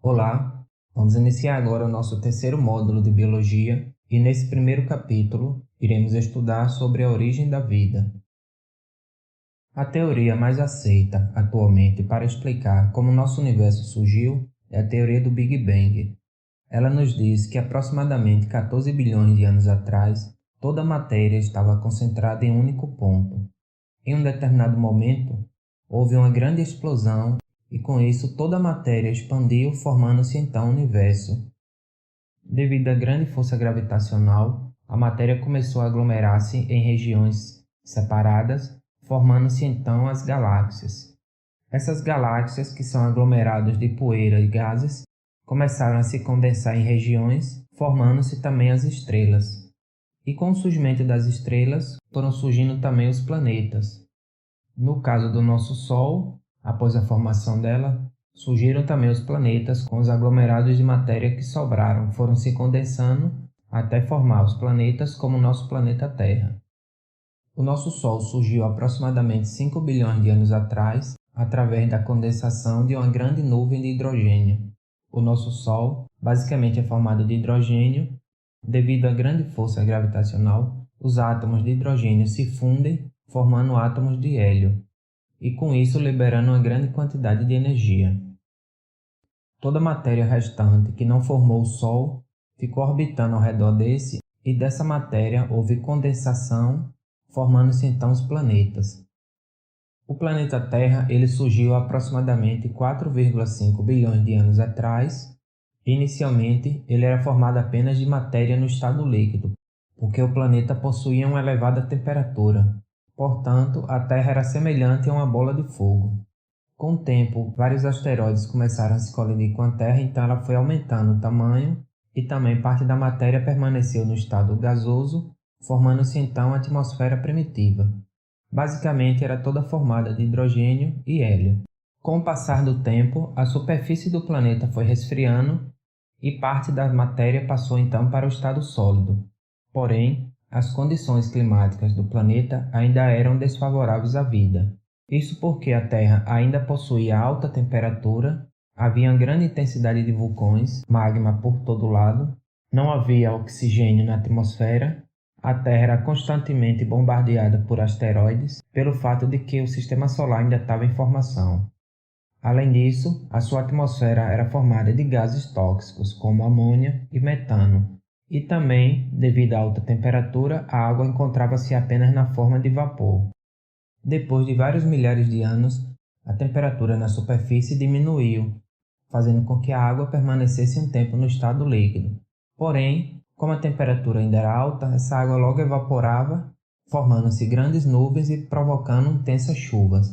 Olá, vamos iniciar agora o nosso terceiro módulo de Biologia e nesse primeiro capítulo iremos estudar sobre a origem da vida. A teoria mais aceita atualmente para explicar como nosso universo surgiu é a teoria do Big Bang. Ela nos diz que aproximadamente 14 bilhões de anos atrás, toda a matéria estava concentrada em um único ponto. Em um determinado momento, houve uma grande explosão e com isso toda a matéria expandiu, formando-se então o universo. Devido à grande força gravitacional, a matéria começou a aglomerar-se em regiões separadas, formando-se então as galáxias. Essas galáxias, que são aglomerados de poeira e gases, começaram a se condensar em regiões, formando-se também as estrelas. E com o surgimento das estrelas, foram surgindo também os planetas. No caso do nosso Sol, após a formação dela, surgiram também os planetas com os aglomerados de matéria que sobraram, foram se condensando até formar os planetas como o nosso planeta Terra. O nosso Sol surgiu aproximadamente 5 bilhões de anos atrás, através da condensação de uma grande nuvem de hidrogênio. O nosso Sol basicamente é formado de hidrogênio. Devido à grande força gravitacional, os átomos de hidrogênio se fundem, formando átomos de hélio, e com isso liberando uma grande quantidade de energia. Toda a matéria restante que não formou o Sol ficou orbitando ao redor desse, e dessa matéria houve condensação, formando-se então os planetas. O planeta Terra ele surgiu há aproximadamente 4,5 bilhões de anos atrás. Inicialmente, ele era formado apenas de matéria no estado líquido, porque o planeta possuía uma elevada temperatura. Portanto, a Terra era semelhante a uma bola de fogo. Com o tempo, vários asteroides começaram a se colidir com a Terra, então ela foi aumentando o tamanho e também parte da matéria permaneceu no estado gasoso, formando-se então a atmosfera primitiva. Basicamente, era toda formada de hidrogênio e hélio. Com o passar do tempo, a superfície do planeta foi resfriando e parte da matéria passou então para o estado sólido. Porém, as condições climáticas do planeta ainda eram desfavoráveis à vida. Isso porque a Terra ainda possuía alta temperatura, havia grande intensidade de vulcões, magma por todo lado, não havia oxigênio na atmosfera, a Terra era constantemente bombardeada por asteroides, pelo fato de que o sistema solar ainda estava em formação. Além disso, a sua atmosfera era formada de gases tóxicos, como amônia e metano, e também, devido à alta temperatura, a água encontrava-se apenas na forma de vapor. Depois de vários milhares de anos, a temperatura na superfície diminuiu, fazendo com que a água permanecesse um tempo no estado líquido. Porém, como a temperatura ainda era alta, essa água logo evaporava, formando-se grandes nuvens e provocando intensas chuvas.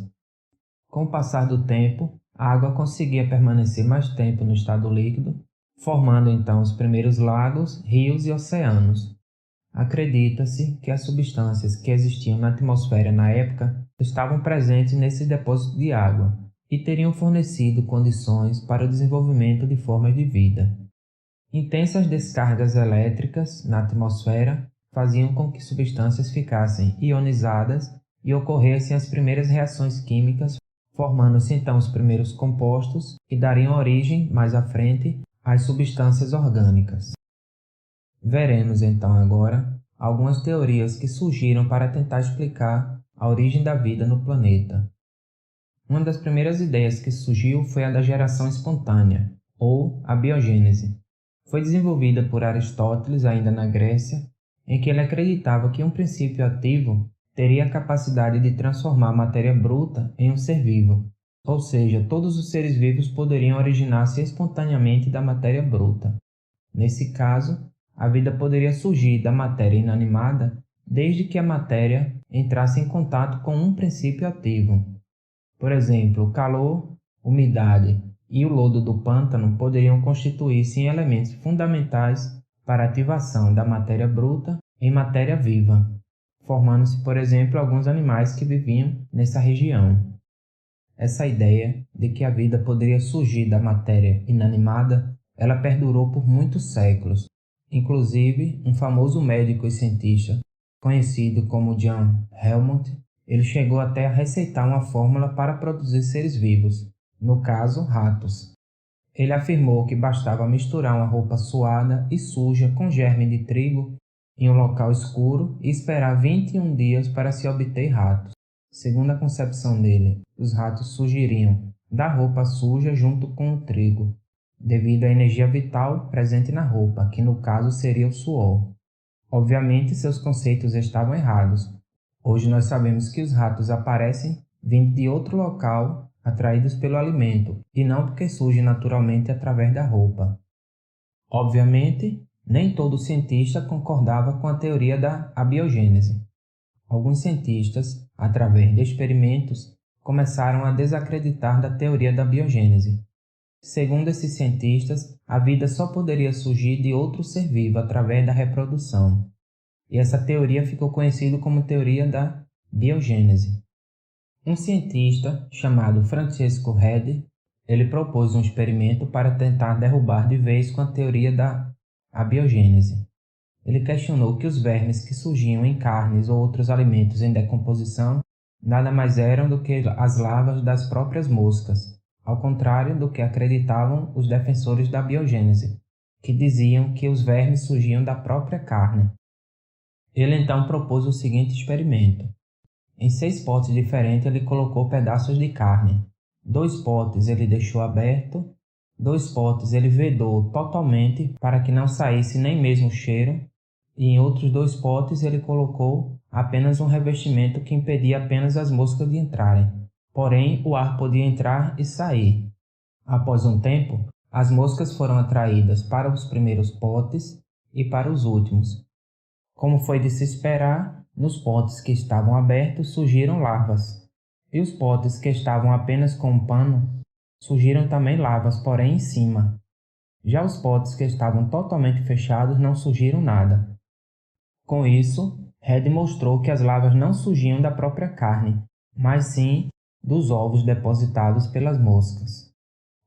Com o passar do tempo, a água conseguia permanecer mais tempo no estado líquido, formando então os primeiros lagos, rios e oceanos. Acredita-se que as substâncias que existiam na atmosfera na época estavam presentes nesses depósitos de água e teriam fornecido condições para o desenvolvimento de formas de vida. Intensas descargas elétricas na atmosfera faziam com que substâncias ficassem ionizadas e ocorressem as primeiras reações químicas, formando-se então os primeiros compostos que dariam origem, mais à frente, às substâncias orgânicas. Veremos então agora algumas teorias que surgiram para tentar explicar a origem da vida no planeta. Uma das primeiras ideias que surgiu foi a da geração espontânea, ou a biogênese. Foi desenvolvida por Aristóteles ainda na Grécia, em que ele acreditava que um princípio ativo teria a capacidade de transformar matéria bruta em um ser vivo, ou seja, todos os seres vivos poderiam originar-se espontaneamente da matéria bruta. Nesse caso, a vida poderia surgir da matéria inanimada desde que a matéria entrasse em contato com um princípio ativo. Por exemplo, o calor, umidade e o lodo do pântano poderiam constituir-se em elementos fundamentais para a ativação da matéria bruta em matéria viva, formando-se, por exemplo, alguns animais que viviam nessa região. Essa ideia de que a vida poderia surgir da matéria inanimada, ela perdurou por muitos séculos. Inclusive, um famoso médico e cientista, conhecido como John Helmont, ele chegou até a receitar uma fórmula para produzir seres vivos, no caso, ratos. Ele afirmou que bastava misturar uma roupa suada e suja com germe de trigo em um local escuro e esperar 21 dias para se obter ratos. Segundo a concepção dele, os ratos surgiriam da roupa suja junto com o trigo, devido à energia vital presente na roupa, que no caso seria o suor. Obviamente, seus conceitos estavam errados. Hoje nós sabemos que os ratos aparecem vindo de outro local, atraídos pelo alimento, e não porque surgem naturalmente através da roupa. Obviamente, nem todo cientista concordava com a teoria da abiogênese. Alguns cientistas, através de experimentos, começaram a desacreditar da teoria da biogênese. Segundo esses cientistas, a vida só poderia surgir de outro ser vivo através da reprodução. E essa teoria ficou conhecida como teoria da biogênese. Um cientista chamado Francesco Redi, ele propôs um experimento para tentar derrubar de vez com a teoria da abiogênese. Ele questionou que os vermes que surgiam em carnes ou outros alimentos em decomposição nada mais eram do que as larvas das próprias moscas, ao contrário do que acreditavam os defensores da biogênese, que diziam que os vermes surgiam da própria carne. Ele então propôs o seguinte experimento. Em 6 potes diferentes ele colocou pedaços de carne. 2 potes ele deixou aberto, 2 potes ele vedou totalmente para que não saísse nem mesmo o cheiro, e em outros 2 potes ele colocou apenas um revestimento que impedia apenas as moscas de entrarem. Porém, o ar podia entrar e sair. Após um tempo, as moscas foram atraídas para os primeiros potes e para os últimos. Como foi de se esperar, nos potes que estavam abertos surgiram larvas, e os potes que estavam apenas com um pano surgiram também larvas, porém em cima. Já os potes que estavam totalmente fechados não surgiram nada. Com isso, Red mostrou que as larvas não surgiam da própria carne, mas sim dos ovos depositados pelas moscas.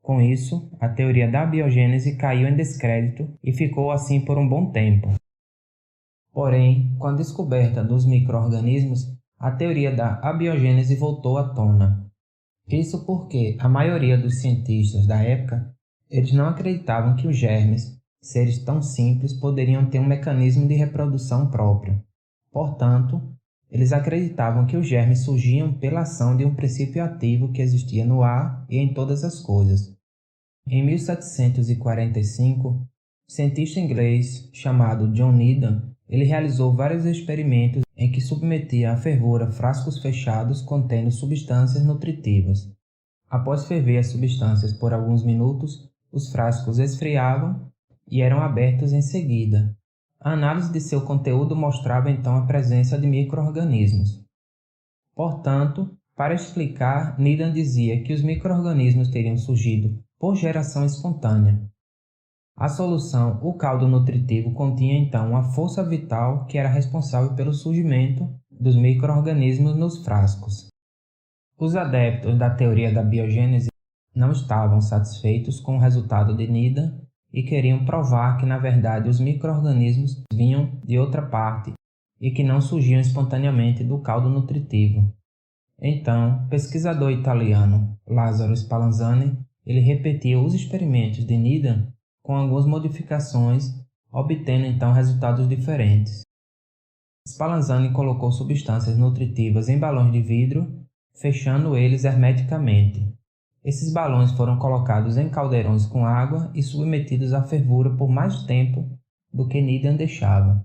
Com isso, a teoria da biogênese caiu em descrédito e ficou assim por um bom tempo. Porém, com a descoberta dos micro-organismos, a teoria da abiogênese voltou à tona. Isso porque a maioria dos cientistas da época, eles não acreditavam que os germes, seres tão simples, poderiam ter um mecanismo de reprodução próprio. Portanto, eles acreditavam que os germes surgiam pela ação de um princípio ativo que existia no ar e em todas as coisas. Em 1745, o cientista inglês chamado John Needham, ele realizou vários experimentos em que submetia à fervura frascos fechados contendo substâncias nutritivas. Após ferver as substâncias por alguns minutos, os frascos esfriavam e eram abertos em seguida. A análise de seu conteúdo mostrava então a presença de micro-organismos. Portanto, para explicar, Needham dizia que os micro-organismos teriam surgido por geração espontânea. A solução, o caldo nutritivo, continha então uma força vital que era responsável pelo surgimento dos micro-organismos nos frascos. Os adeptos da teoria da biogênese não estavam satisfeitos com o resultado de Needham e queriam provar que, na verdade, os micro-organismos vinham de outra parte e que não surgiam espontaneamente do caldo nutritivo. Então, o pesquisador italiano Lazzaro Spallanzani ele repetiu os experimentos de Needham com algumas modificações, obtendo então resultados diferentes. Spallanzani colocou substâncias nutritivas em balões de vidro, fechando eles hermeticamente. Esses balões foram colocados em caldeirões com água e submetidos à fervura por mais tempo do que Needham deixava,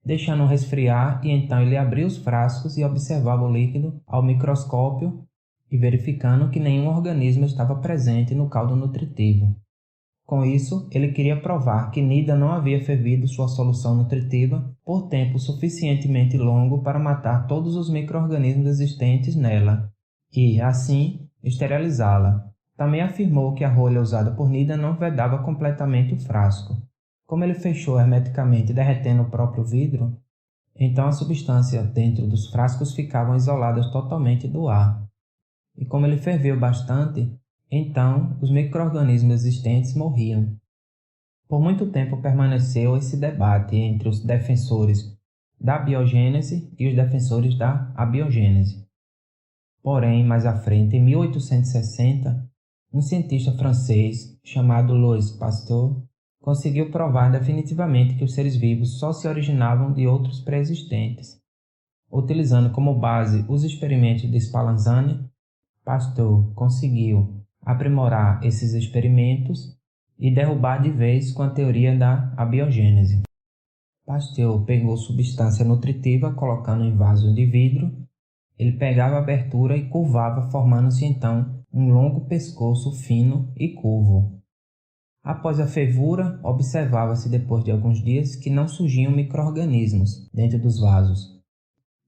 deixando resfriar, e então ele abria os frascos e observava o líquido ao microscópio e verificando que nenhum organismo estava presente no caldo nutritivo. Com isso, ele queria provar que Needham não havia fervido sua solução nutritiva por tempo suficientemente longo para matar todos os micro-organismos existentes nela e, assim, esterilizá-la. Também afirmou que a rolha usada por Needham não vedava completamente o frasco. Como ele fechou hermeticamente derretendo o próprio vidro, então a substância dentro dos frascos ficavam isoladas totalmente do ar. E como ele ferveu bastante, então os micro-organismos existentes morriam. Por muito tempo permaneceu esse debate entre os defensores da biogênese e os defensores da abiogênese. Porém, mais à frente, em 1860, um cientista francês chamado Louis Pasteur conseguiu provar definitivamente que os seres vivos só se originavam de outros pré-existentes. Utilizando como base os experimentos de Spallanzani, Pasteur conseguiu aprimorar esses experimentos e derrubar de vez com a teoria da abiogênese. Pasteur pegou substância nutritiva colocando em vasos de vidro. Ele pegava a abertura e curvava, formando-se então um longo pescoço fino e curvo. Após a fervura, observava-se depois de alguns dias que não surgiam micro-organismos dentro dos vasos.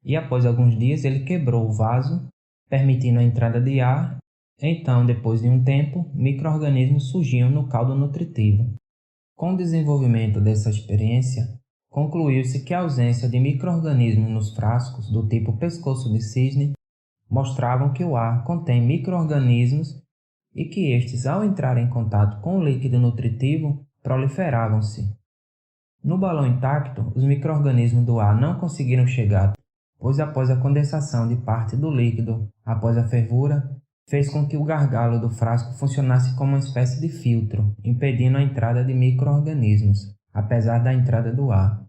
E após alguns dias ele quebrou o vaso, permitindo a entrada de ar. Então, depois de um tempo, micro-organismos surgiam no caldo nutritivo. Com o desenvolvimento dessa experiência, concluiu-se que a ausência de micro-organismos nos frascos do tipo pescoço de cisne mostravam que o ar contém micro-organismos e que estes, ao entrar em contato com o líquido nutritivo, proliferavam-se. No balão intacto, os micro-organismos do ar não conseguiram chegar, pois após a condensação de parte do líquido após a fervura, fez com que o gargalo do frasco funcionasse como uma espécie de filtro, impedindo a entrada de micro-organismos, apesar da entrada do ar.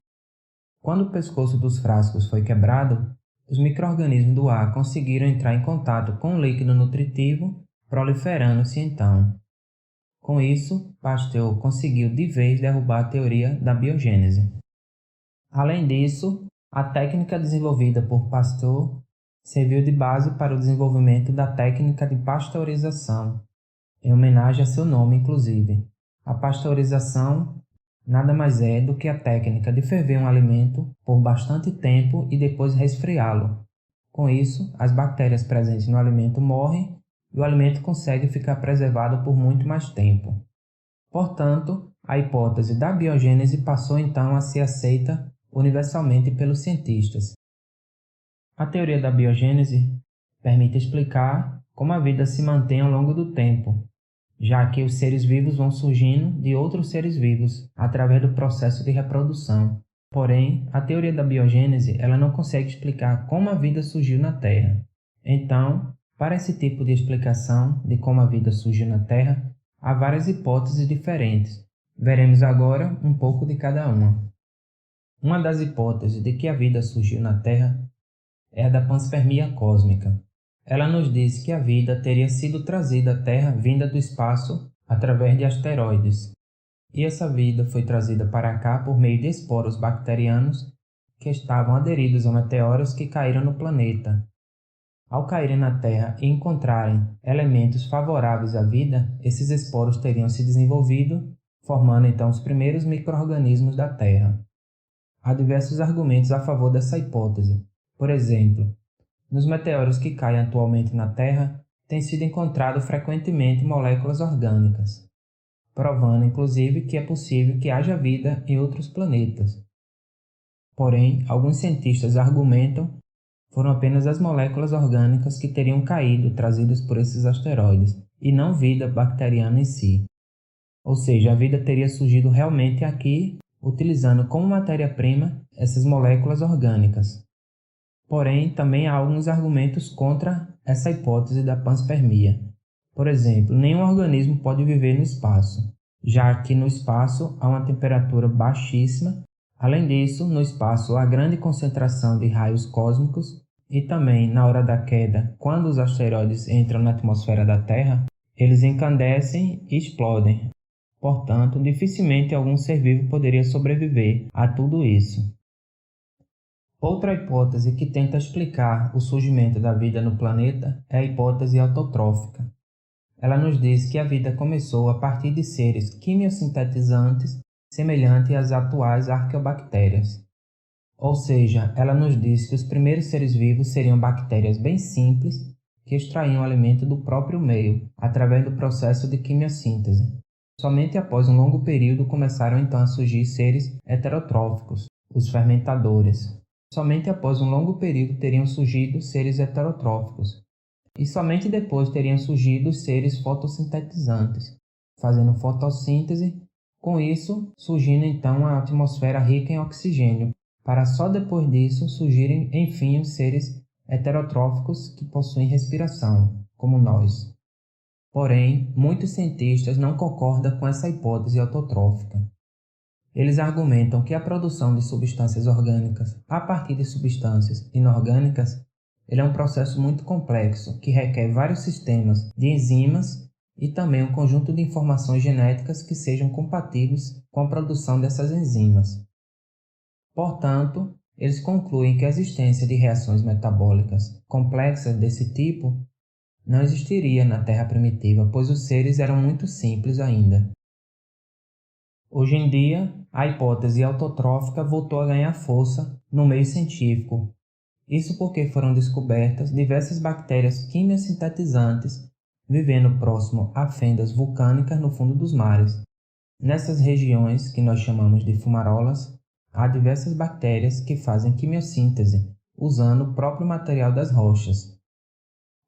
Quando o pescoço dos frascos foi quebrado, os micro-organismos do ar conseguiram entrar em contato com o líquido nutritivo, proliferando-se então. Com isso, Pasteur conseguiu de vez derrubar a teoria da biogênese. Além disso, a técnica desenvolvida por Pasteur serviu de base para o desenvolvimento da técnica de pasteurização, em homenagem a seu nome inclusive. A pasteurização nada mais é do que a técnica de ferver um alimento por bastante tempo e depois resfriá-lo. Com isso, as bactérias presentes no alimento morrem e o alimento consegue ficar preservado por muito mais tempo. Portanto, a hipótese da biogênese passou então a ser aceita universalmente pelos cientistas. A teoria da biogênese permite explicar como a vida se mantém ao longo do tempo, já que os seres vivos vão surgindo de outros seres vivos através do processo de reprodução. Porém, a teoria da biogênese ela não consegue explicar como a vida surgiu na Terra. Então, para esse tipo de explicação de como a vida surgiu na Terra, há várias hipóteses diferentes. Veremos agora um pouco de cada uma. Uma das hipóteses de que a vida surgiu na Terra é a da panspermia cósmica. Ela nos diz que a vida teria sido trazida à Terra vinda do espaço através de asteroides. E essa vida foi trazida para cá por meio de esporos bacterianos que estavam aderidos a meteoros que caíram no planeta. Ao caírem na Terra e encontrarem elementos favoráveis à vida, esses esporos teriam se desenvolvido, formando então os primeiros micro-organismos da Terra. Há diversos argumentos a favor dessa hipótese. Por exemplo, nos meteoros que caem atualmente na Terra, tem sido encontrado frequentemente moléculas orgânicas, provando inclusive que é possível que haja vida em outros planetas. Porém, alguns cientistas argumentam foram apenas as moléculas orgânicas que teriam caído trazidas por esses asteroides, e não vida bacteriana em si. Ou seja, a vida teria surgido realmente aqui, utilizando como matéria-prima essas moléculas orgânicas. Porém, também há alguns argumentos contra essa hipótese da panspermia. Por exemplo, nenhum organismo pode viver no espaço, já que no espaço há uma temperatura baixíssima. Além disso, no espaço há grande concentração de raios cósmicos e também, na hora da queda, quando os asteroides entram na atmosfera da Terra, eles incandescem e explodem. Portanto, dificilmente algum ser vivo poderia sobreviver a tudo isso. Outra hipótese que tenta explicar o surgimento da vida no planeta é a hipótese autotrófica. Ela nos diz que a vida começou a partir de seres quimiosintetizantes semelhantes às atuais arqueobactérias. Ou seja, ela nos diz que os primeiros seres vivos seriam bactérias bem simples que extraíam alimento do próprio meio, através do processo de quimiossíntese. Somente após um longo período começaram então a surgir seres heterotróficos, os fermentadores. Somente após um longo período teriam surgido seres heterotróficos, e somente depois teriam surgido os seres fotossintetizantes, fazendo fotossíntese, com isso surgindo então a atmosfera rica em oxigênio, para só depois disso surgirem enfim os seres heterotróficos que possuem respiração, como nós. Porém, muitos cientistas não concordam com essa hipótese autotrófica. Eles argumentam que a produção de substâncias orgânicas a partir de substâncias inorgânicas é um processo muito complexo que requer vários sistemas de enzimas e também um conjunto de informações genéticas que sejam compatíveis com a produção dessas enzimas. Portanto, eles concluem que a existência de reações metabólicas complexas desse tipo não existiria na Terra primitiva, pois os seres eram muito simples ainda. Hoje em dia, a hipótese autotrófica voltou a ganhar força no meio científico. Isso porque foram descobertas diversas bactérias quimiosintetizantes vivendo próximo a fendas vulcânicas no fundo dos mares. Nessas regiões, que nós chamamos de fumarolas, há diversas bactérias que fazem quimiossíntese, usando o próprio material das rochas.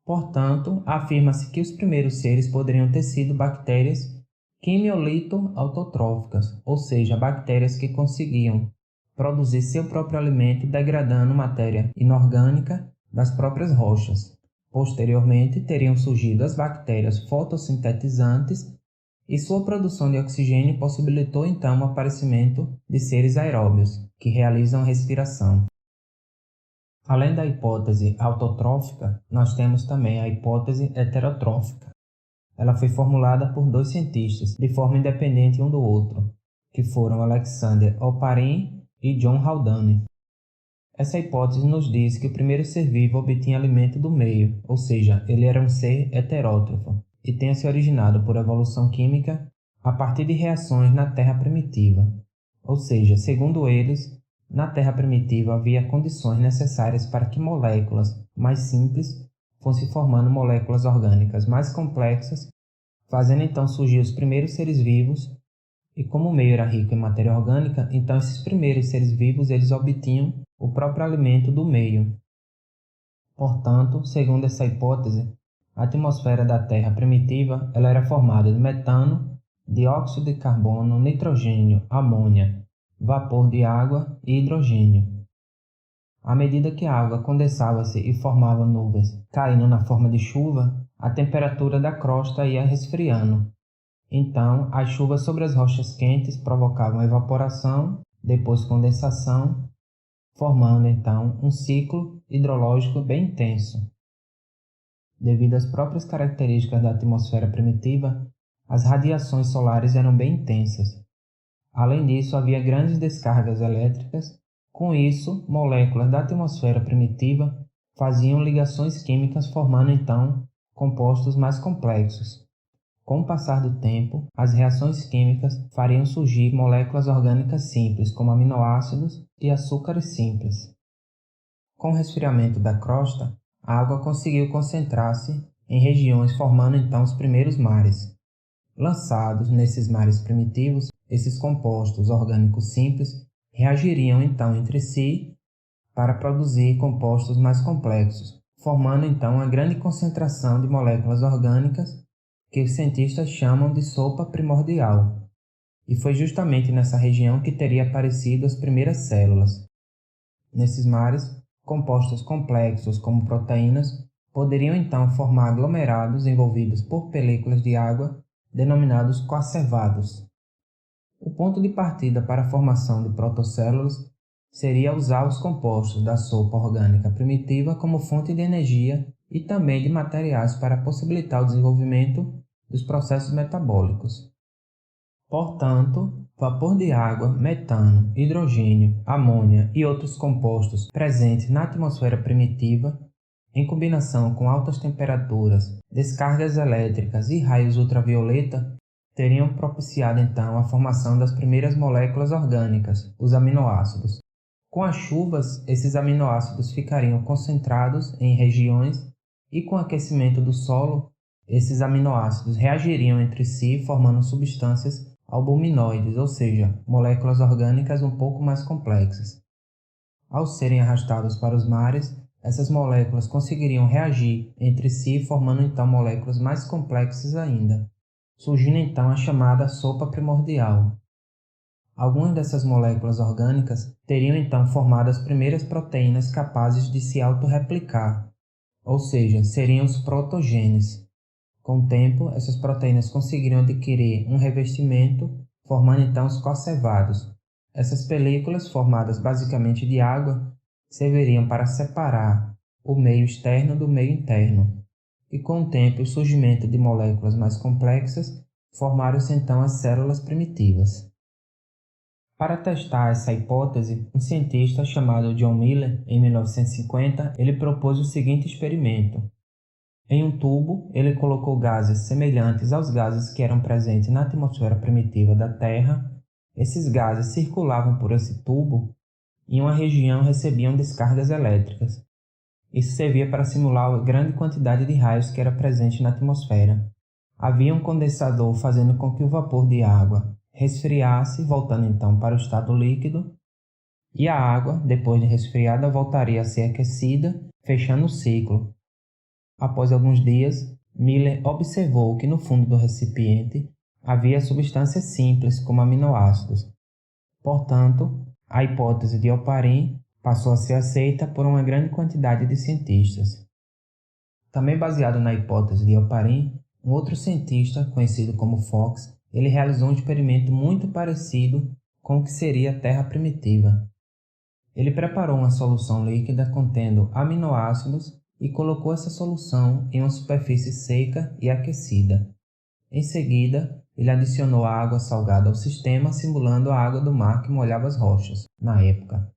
Portanto, afirma-se que os primeiros seres poderiam ter sido bactérias quimiolito-autotróficas, ou seja, bactérias que conseguiam produzir seu próprio alimento degradando matéria inorgânica das próprias rochas. Posteriormente, teriam surgido as bactérias fotossintetizantes e sua produção de oxigênio possibilitou então o aparecimento de seres aeróbios, que realizam respiração. Além da hipótese autotrófica, nós temos também a hipótese heterotrófica. Ela foi formulada por dois cientistas, de forma independente um do outro, que foram Alexander Oparin e John Haldane. Essa hipótese nos diz que o primeiro ser vivo obtinha alimento do meio, ou seja, ele era um ser heterótrofo, e tenha se originado por evolução química a partir de reações na Terra primitiva. Ou seja, segundo eles, na Terra primitiva havia condições necessárias para que moléculas mais simples fossem formando moléculas orgânicas mais complexas, fazendo então surgir os primeiros seres vivos, e como o meio era rico em matéria orgânica, então esses primeiros seres vivos eles obtinham o próprio alimento do meio. Portanto, segundo essa hipótese, a atmosfera da Terra primitiva ela era formada de metano, dióxido de carbono, nitrogênio, amônia, vapor de água e hidrogênio. À medida que a água condensava-se e formava nuvens caindo na forma de chuva, a temperatura da crosta ia resfriando. Então, as chuvas sobre as rochas quentes provocavam evaporação, depois condensação, formando então um ciclo hidrológico bem intenso. Devido às próprias características da atmosfera primitiva, as radiações solares eram bem intensas. Além disso, havia grandes descargas elétricas. Com isso, moléculas da atmosfera primitiva faziam ligações químicas formando então compostos mais complexos. Com o passar do tempo, as reações químicas fariam surgir moléculas orgânicas simples, como aminoácidos e açúcares simples. Com o resfriamento da crosta, a água conseguiu concentrar-se em regiões formando então os primeiros mares. Lançados nesses mares primitivos, esses compostos orgânicos simples reagiriam então entre si para produzir compostos mais complexos, formando então uma grande concentração de moléculas orgânicas que os cientistas chamam de sopa primordial. E foi justamente nessa região que teria aparecido as primeiras células. Nesses mares, compostos complexos como proteínas poderiam então formar aglomerados envolvidos por películas de água denominados coacervados. O ponto de partida para a formação de protocélulas seria usar os compostos da sopa orgânica primitiva como fonte de energia e também de materiais para possibilitar o desenvolvimento dos processos metabólicos. Portanto, vapor de água, metano, hidrogênio, amônia e outros compostos presentes na atmosfera primitiva, em combinação com altas temperaturas, descargas elétricas e raios ultravioleta, teriam propiciado então a formação das primeiras moléculas orgânicas, os aminoácidos. Com as chuvas, esses aminoácidos ficariam concentrados em regiões e com o aquecimento do solo, esses aminoácidos reagiriam entre si formando substâncias albuminoides, ou seja, moléculas orgânicas um pouco mais complexas. Ao serem arrastados para os mares, essas moléculas conseguiriam reagir entre si formando então moléculas mais complexas ainda, surgindo então a chamada sopa primordial. Algumas dessas moléculas orgânicas teriam então formado as primeiras proteínas capazes de se autorreplicar, ou seja, seriam os protogenes. Com o tempo, essas proteínas conseguiriam adquirir um revestimento, formando então os conservados. Essas películas, formadas basicamente de água, serviriam para separar o meio externo do meio interno. E com o tempo, o surgimento de moléculas mais complexas, formaram-se então as células primitivas. Para testar essa hipótese, um cientista chamado John Miller, em 1950, ele propôs o seguinte experimento. Em um tubo, ele colocou gases semelhantes aos gases que eram presentes na atmosfera primitiva da Terra. Esses gases circulavam por esse tubo e em uma região recebiam descargas elétricas. Isso servia para simular a grande quantidade de raios que era presente na atmosfera. Havia um condensador fazendo com que o vapor de água resfriasse, voltando então para o estado líquido, e a água, depois de resfriada, voltaria a ser aquecida, fechando o ciclo. Após alguns dias, Miller observou que no fundo do recipiente havia substâncias simples como aminoácidos. Portanto, a hipótese de Oparin passou a ser aceita por uma grande quantidade de cientistas. Também baseado na hipótese de Oparin, um outro cientista, conhecido como Fox, ele realizou um experimento muito parecido com o que seria a Terra primitiva. Ele preparou uma solução líquida contendo aminoácidos e colocou essa solução em uma superfície seca e aquecida. Em seguida, ele adicionou a água salgada ao sistema, simulando a água do mar que molhava as rochas, na época.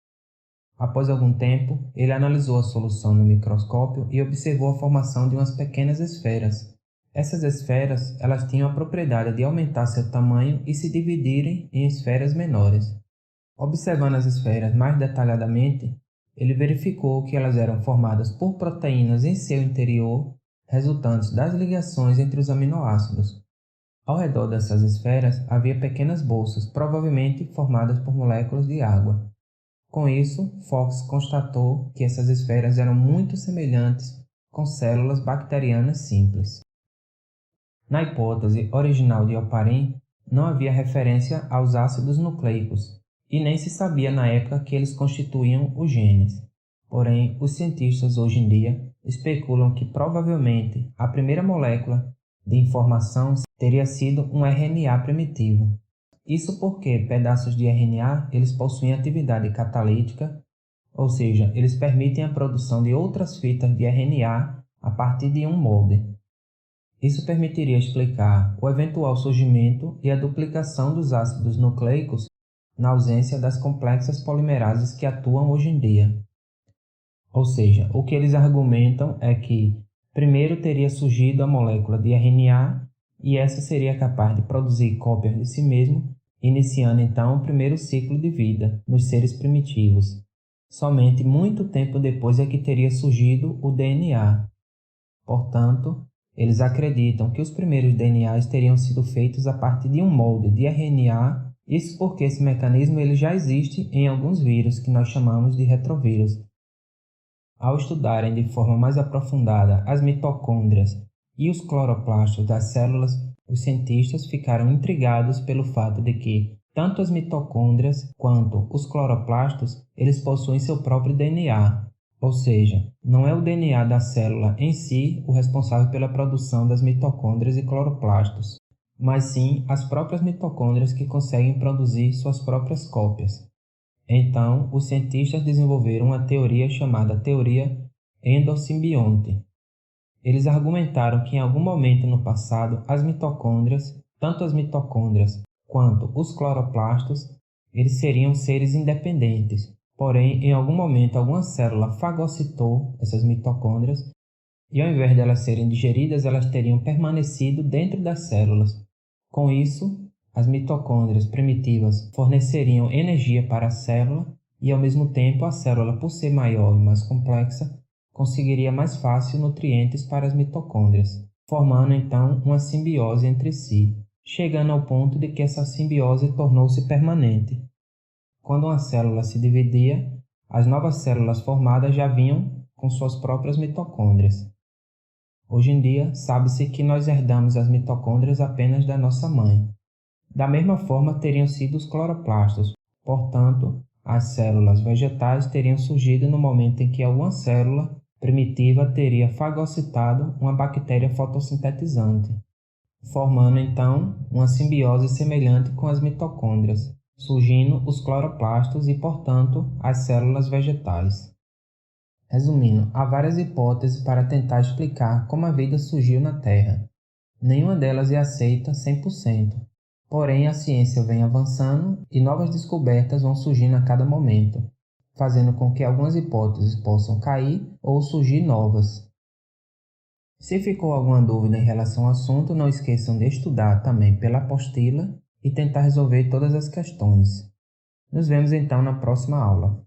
Após algum tempo, ele analisou a solução no microscópio e observou a formação de umas pequenas esferas. Essas esferas, elas tinham a propriedade de aumentar seu tamanho e se dividirem em esferas menores. Observando as esferas mais detalhadamente, ele verificou que elas eram formadas por proteínas em seu interior, resultantes das ligações entre os aminoácidos. Ao redor dessas esferas havia pequenas bolsas, provavelmente formadas por moléculas de água. Com isso, Fox constatou que essas esferas eram muito semelhantes com células bacterianas simples. Na hipótese original de Oparin, não havia referência aos ácidos nucleicos, e nem se sabia na época que eles constituíam os genes. Porém, os cientistas hoje em dia especulam que provavelmente a primeira molécula de informação teria sido um RNA primitivo. Isso porque pedaços de RNA eles possuem atividade catalítica, ou seja, eles permitem a produção de outras fitas de RNA a partir de um molde. Isso permitiria explicar o eventual surgimento e a duplicação dos ácidos nucleicos na ausência das complexas polimerases que atuam hoje em dia. Ou seja, o que eles argumentam é que primeiro teria surgido a molécula de RNA e essa seria capaz de produzir cópias de si mesmo, iniciando então o primeiro ciclo de vida nos seres primitivos. Somente muito tempo depois é que teria surgido o DNA. Portanto, eles acreditam que os primeiros DNAs teriam sido feitos a partir de um molde de RNA, isso porque esse mecanismo ele já existe em alguns vírus que nós chamamos de retrovírus. Ao estudarem de forma mais aprofundada as mitocôndrias e os cloroplastos das células, os cientistas ficaram intrigados pelo fato de que tanto as mitocôndrias quanto os cloroplastos eles possuem seu próprio DNA, ou seja, não é o DNA da célula em si o responsável pela produção das mitocôndrias e cloroplastos, mas sim as próprias mitocôndrias que conseguem produzir suas próprias cópias. Então, os cientistas desenvolveram uma teoria chamada teoria endosimbionte. Eles argumentaram que em algum momento no passado, as mitocôndrias, tanto as mitocôndrias quanto os cloroplastos, eles seriam seres independentes. Porém, em algum momento, alguma célula fagocitou essas mitocôndrias e ao invés de elas serem digeridas, elas teriam permanecido dentro das células. Com isso, as mitocôndrias primitivas forneceriam energia para a célula e, ao mesmo tempo, a célula, por ser maior e mais complexa, conseguiria mais fácil nutrientes para as mitocôndrias, formando então uma simbiose entre si, chegando ao ponto de que essa simbiose tornou-se permanente. Quando uma célula se dividia, as novas células formadas já vinham com suas próprias mitocôndrias. Hoje em dia, sabe-se que nós herdamos as mitocôndrias apenas da nossa mãe. Da mesma forma teriam sido os cloroplastos, portanto, as células vegetais teriam surgido no momento em que alguma célula primitiva teria fagocitado uma bactéria fotossintetizante, formando então uma simbiose semelhante com as mitocôndrias, surgindo os cloroplastos e, portanto, as células vegetais. Resumindo, há várias hipóteses para tentar explicar como a vida surgiu na Terra. Nenhuma delas é aceita 100%, porém a ciência vem avançando e novas descobertas vão surgindo a cada momento, fazendo com que algumas hipóteses possam cair ou surgir novas. Se ficou alguma dúvida em relação ao assunto, não esqueçam de estudar também pela apostila e tentar resolver todas as questões. Nos vemos então na próxima aula.